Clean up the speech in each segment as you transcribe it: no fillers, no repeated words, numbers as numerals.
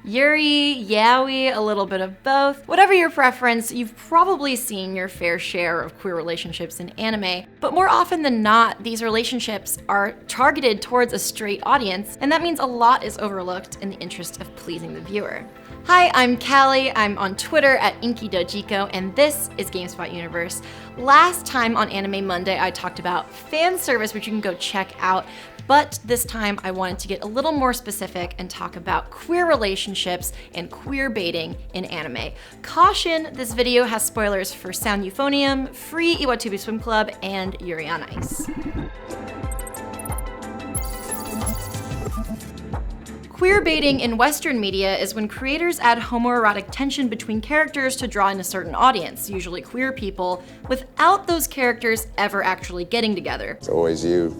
Yuri, yaoi, a little bit of both. Whatever your preference, you've probably seen your fair share of queer relationships in anime, but more often than not, these relationships are targeted towards a straight audience, and that means a lot is overlooked in the interest of pleasing the viewer. Hi, I'm Kallie. I'm on Twitter at InkyDojiko, and this is GameSpot Universe. Last time on Anime Monday, I talked about fan service, which you can go check out. But this time I wanted to get a little more specific and talk about queer relationships and queer baiting in anime. Caution, this video has spoilers for Sound Euphonium, Free Iwatobi Swim Club, and Yuri on Ice. Queer baiting in Western media is when creators add homoerotic tension between characters to draw in a certain audience, usually queer people, without those characters ever actually getting together. It's always you.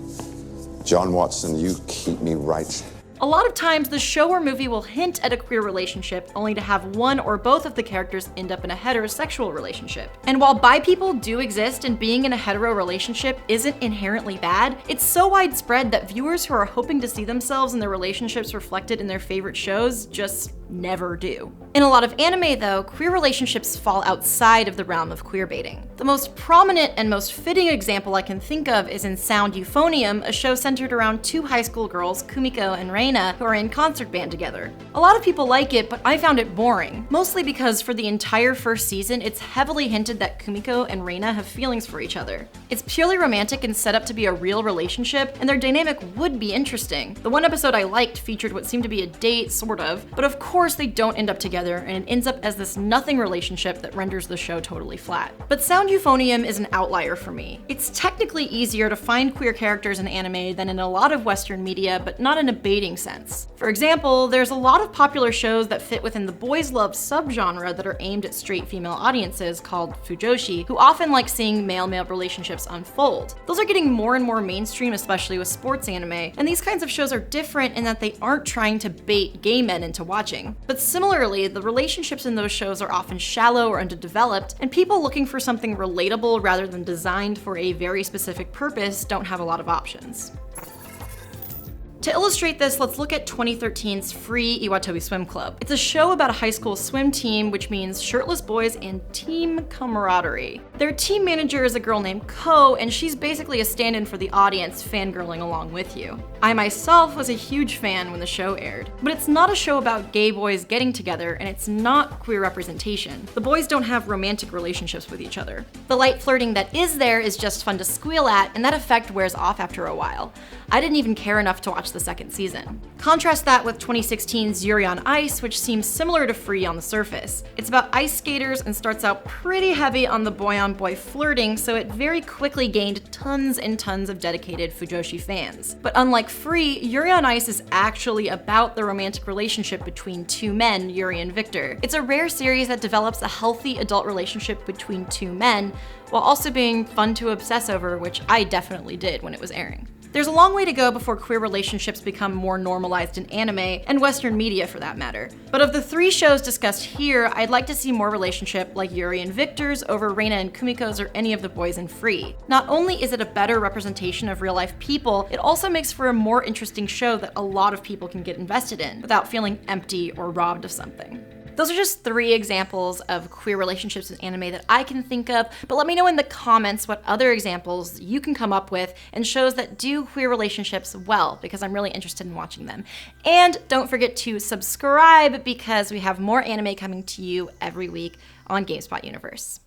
John Watson, you keep me right. A lot of times, the show or movie will hint at a queer relationship, only to have one or both of the characters end up in a heterosexual relationship. And while bi people do exist and being in a hetero relationship isn't inherently bad, it's so widespread that viewers who are hoping to see themselves and their relationships reflected in their favorite shows just never do. In a lot of anime, though, queer relationships fall outside of the realm of queerbaiting. The most prominent and most fitting example I can think of is in Sound Euphonium, a show centered around two high school girls, Kumiko and Reina, who are in concert band together. A lot of people like it, but I found it boring, mostly because for the entire first season, it's heavily hinted that Kumiko and Reina have feelings for each other. It's purely romantic and set up to be a real relationship, and their dynamic would be interesting. The one episode I liked featured what seemed to be a date, sort of, but of course they don't end up together, and it ends up as this nothing relationship that renders the show totally flat. But Sound Euphonium is an outlier for me. It's technically easier to find queer characters in anime than in a lot of Western media, but not in a baiting sense. For example, there's a lot of popular shows that fit within the boys love subgenre that are aimed at straight female audiences called fujoshi, who often like seeing male-male relationships unfold. Those are getting more and more mainstream, especially with sports anime, and these kinds of shows are different in that they aren't trying to bait gay men into watching. But similarly, the relationships in those shows are often shallow or underdeveloped, and people looking for something relatable rather than designed for a very specific purpose don't have a lot of options. To illustrate this, let's look at 2013's Free Iwatobi Swim Club. It's a show about a high school swim team, which means shirtless boys and team camaraderie. Their team manager is a girl named Ko, and she's basically a stand-in for the audience, fangirling along with you. I myself was a huge fan when the show aired. But it's not a show about gay boys getting together, and it's not queer representation. The boys don't have romantic relationships with each other. The light flirting that is there is just fun to squeal at, and that effect wears off after a while. I didn't even care enough to watch the second season. Contrast that with 2016's Yuri on Ice, which seems similar to Free on the surface. It's about ice skaters and starts out pretty heavy on the boy-on-boy flirting, so it very quickly gained tons and tons of dedicated fujoshi fans. But unlike Free, Yuri on Ice is actually about the romantic relationship between two men, Yuri and Victor. It's a rare series that develops a healthy adult relationship between two men, while also being fun to obsess over, which I definitely did when it was airing. There's a long way to go before queer relationships become more normalized in anime, and Western media for that matter. But of the three shows discussed here, I'd like to see more relationship like Yuri and Victor's over Reina and Kumiko's or any of the boys in Free. Not only is it a better representation of real-life people, it also makes for a more interesting show that a lot of people can get invested in, without feeling empty or robbed of something. Those are just three examples of queer relationships in anime that I can think of, but let me know in the comments what other examples you can come up with and shows that do queer relationships well, because I'm really interested in watching them. And don't forget to subscribe because we have more anime coming to you every week on GameSpot Universe.